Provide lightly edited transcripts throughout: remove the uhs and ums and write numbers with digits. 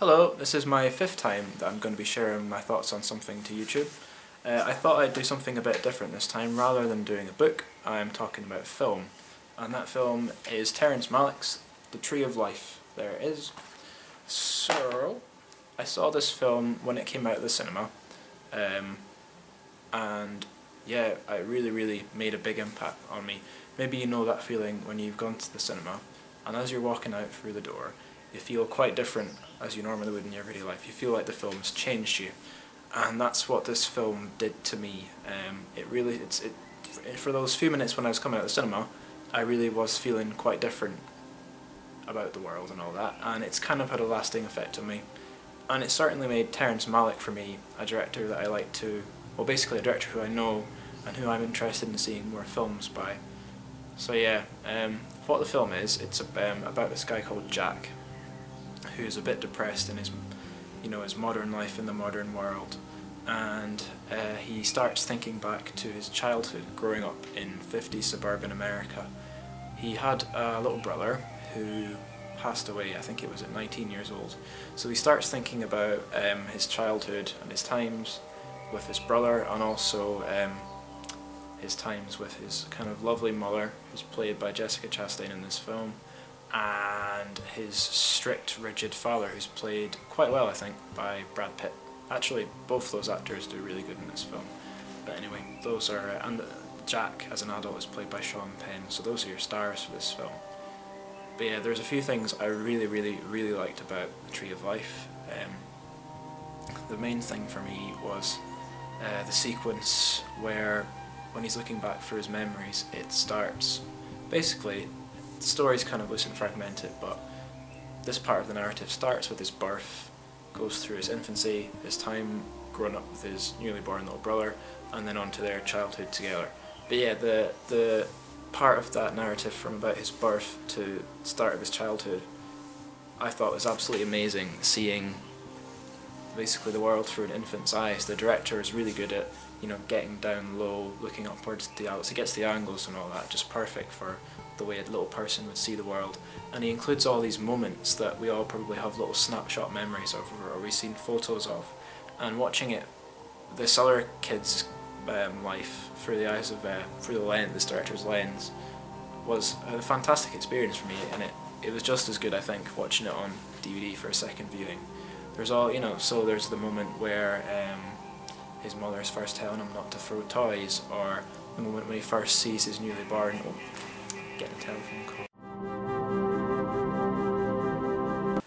Hello, this is my fifth time that I'm going to be sharing my thoughts on something to YouTube. I thought I'd do something a bit different this time. Rather than doing a book, I'm talking about film. And that film is Terrence Malick's The Tree of Life. There it is. So, I saw this film when it came out of the cinema. And yeah, it really made a big impact on me. Maybe you know that feeling when you've gone to the cinema, and as you're walking out through the door, you feel quite different as you normally would in your everyday life. You feel like the film's changed you, and that's what this film did to me. For those few minutes when I was coming out of the cinema, I really was feeling quite different about the world and all that, and it's kind of had a lasting effect on me. And it certainly made Terrence Malick, for me, a director that I like to, well, basically a director who I know and who I'm interested in seeing more films by. So yeah, what the film is, it's about this guy called Jack, who's a bit depressed in his modern life in the modern world, and he starts thinking back to his childhood growing up in 50s suburban America. He had a little brother who passed away, I think it was at 19 years old, so he starts thinking about his childhood and his times with his brother, and also his times with his kind of lovely mother, who's played by Jessica Chastain in this film, and his strict, rigid father, who's played quite well, I think, by Brad Pitt. Actually, both those actors do really good in this film. But anyway, those are, and Jack as an adult is played by Sean Penn, so those are your stars for this film. But yeah, there's a few things I really liked about The Tree of Life. The main thing for me was the sequence where, when he's looking back through his memories, it starts, basically, the story's kind of loose and fragmented, but this part of the narrative starts with his birth, goes through his infancy, his time growing up with his newly born little brother, and then on to their childhood together. But yeah, the part of that narrative from about his birth to the start of his childhood, I thought was absolutely amazing, seeing basically the world through an infant's eyes. The director is really good at, getting down low, looking upwards to the angles. He gets the angles and all that just perfect for the way a little person would see the world. And he includes all these moments that we all probably have little snapshot memories of, or we've seen photos of. And watching it, this other kid's life through the eyes of, through the lens, this director's lens, was a fantastic experience for me, and it was just as good, I think, watching it on DVD for a second viewing. There's all, so there's the moment where his mother's first telling him not to throw toys, or the moment when he first sees his newly born, getting a telephone call.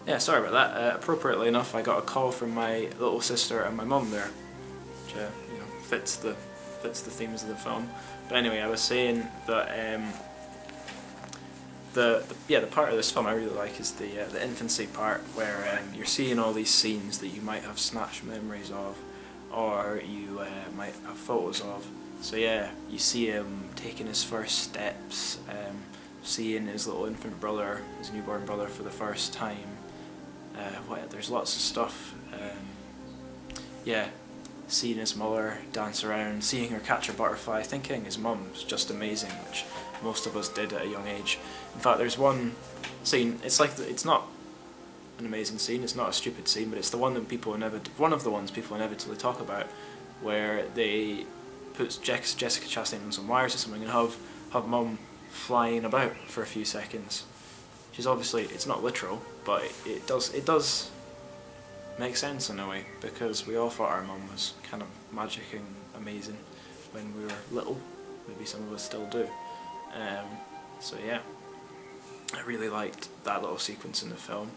Yeah, sorry about that. Appropriately enough, I got a call from my little sister and my mum there, which fits the themes of the film. But anyway, I was saying that the part of this film I really like is the infancy part, where you're seeing all these scenes that you might have snatched memories of, or you might have photos of. So yeah, you see him taking his first steps, seeing his little infant brother, his newborn brother, for the first time. There's lots of stuff. Yeah, seeing his mother dance around, seeing her catch a butterfly, thinking his mum's just amazing, which most of us did at a young age. In fact, there's one scene, it's not an amazing scene, it's not a stupid scene, but it's the one that one of the ones people inevitably talk about, where they put Jessica Chastain on some wires or something and have mum flying about for a few seconds. She's obviously, it's not literal, but it does make sense in a way, because we all thought our mum was kind of magic and amazing when we were little. Maybe some of us still do. So yeah, I really liked that little sequence in the film.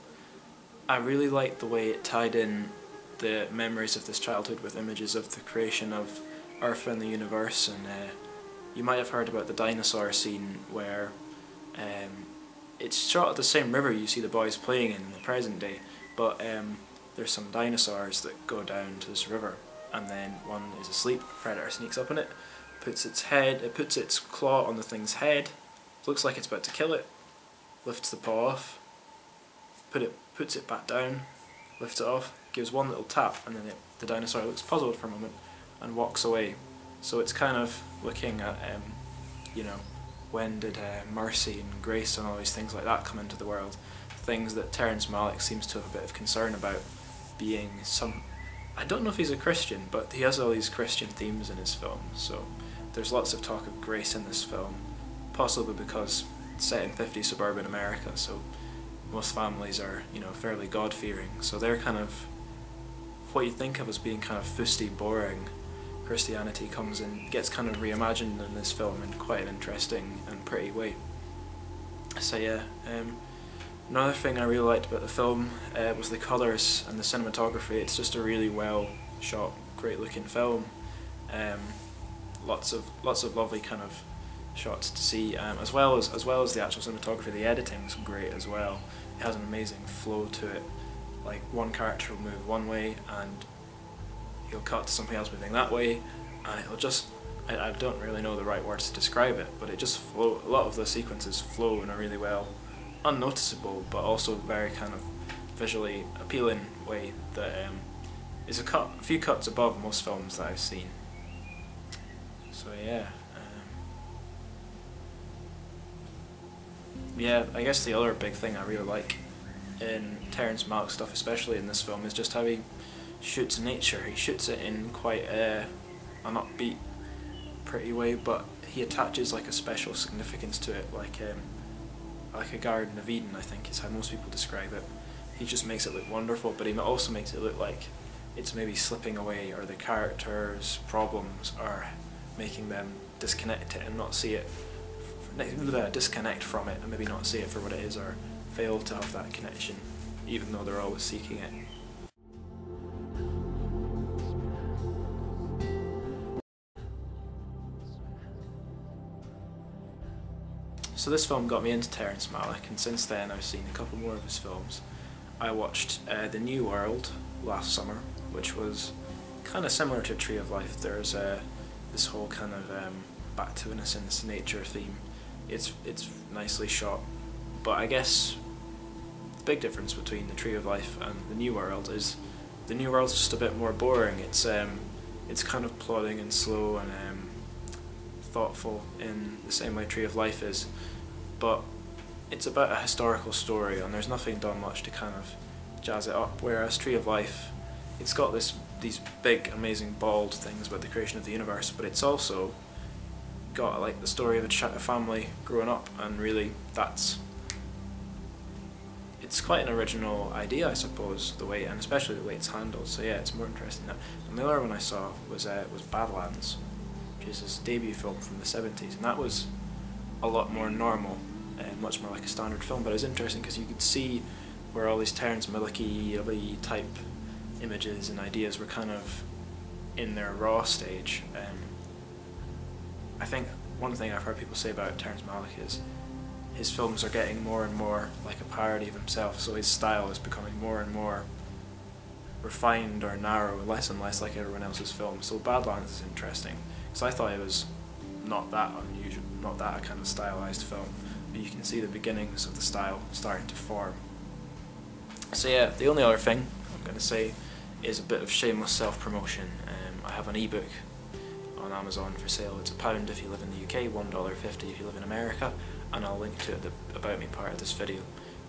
I really liked the way it tied in the memories of this childhood with images of the creation of Earth and the universe. And you might have heard about the dinosaur scene, where it's shot at the same river you see the boys playing in the present day, but there's some dinosaurs that go down to this river, and then one is asleep, predator sneaks up on it, puts its claw on the thing's head, looks like it's about to kill it, lifts the paw off, puts it back down, lifts it off, gives one little tap, and then the dinosaur looks puzzled for a moment and walks away. So it's kind of looking at, when did mercy and grace and all these things like that come into the world? things that Terrence Malick seems to have a bit of concern about, being I don't know if he's a Christian, but he has all these Christian themes in his films, so there's lots of talk of grace in this film, possibly because it's set in 50s suburban America, so most families are, you know, fairly God-fearing, so they're kind of what you think of as being kind of fusty, boring. Christianity comes in, gets kind of reimagined in this film in quite an interesting and pretty way. So yeah, another thing I really liked about the film was the colours and the cinematography. It's just a really well shot, great looking film. Lots of lovely kind of shots to see, as well as the actual cinematography. The editing's great as well. It has an amazing flow to it. Like, one character will move one way and he'll cut to something else moving that way, and it'll just, I don't really know the right words to describe it, but it just flow. A lot of the sequences flow in a really well, unnoticeable but also very kind of visually appealing way that is a few cuts above most films that I've seen. So yeah, yeah, I guess the other big thing I really like in Terrence Malick stuff, especially in this film, is just how he shoots nature. He shoots it in quite an upbeat, pretty way, but he attaches like a special significance to it, like a Garden of Eden, I think is how most people describe it. He just makes it look wonderful, but he also makes it look like it's maybe slipping away, or the characters' problems are making them disconnect it and not see it, disconnect from it and maybe not see it for what it is, or fail to have that connection, even though they're always seeking it. So this film got me into Terrence Malick, and since then I've seen a couple more of his films. I watched The New World last summer, which was kind of similar to Tree of Life. There's this whole kind of back to innocence, nature theme. It's nicely shot, but I guess the big difference between The Tree of Life and The New World is The New World's just a bit more boring. It's kind of plodding and slow and thoughtful in the same way Tree of Life is, but it's about a historical story and there's nothing done much to kind of jazz it up, whereas Tree of Life, it's got these big amazing bald things about the creation of the universe, but it's also got like the story of a family growing up, and really it's quite an original idea, I suppose, the way, and especially the way it's handled. So yeah, it's more interesting than that. And the other one I saw was Badlands, which is his debut film from the 70s, and that was a lot more normal and much more like a standard film, but it was interesting because you could see where all these Terrence Malick-y type images and ideas were kind of in their raw stage. I think one thing I've heard people say about Terrence Malick is his films are getting more and more like a parody of himself, so his style is becoming more and more refined or narrow, less and less like everyone else's films. So Badlands is interesting, because I thought it was not that unusual, not that a kind of stylized film, but you can see the beginnings of the style starting to form. So yeah, the only other thing I'm going to say is a bit of shameless self-promotion. I have an ebook on Amazon for sale. It's £1 if you live in the UK, $1.50 if you live in America, and I'll link to the About Me part of this video.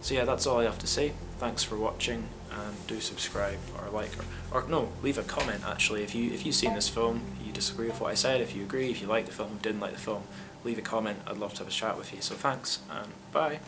So yeah, that's all I have to say. Thanks for watching, and do subscribe or like, or no, leave a comment actually. If you've seen this film, you disagree with what I said, if you agree, if you like the film, if you didn't like the film, leave a comment. I'd love to have a chat with you. So thanks, and bye.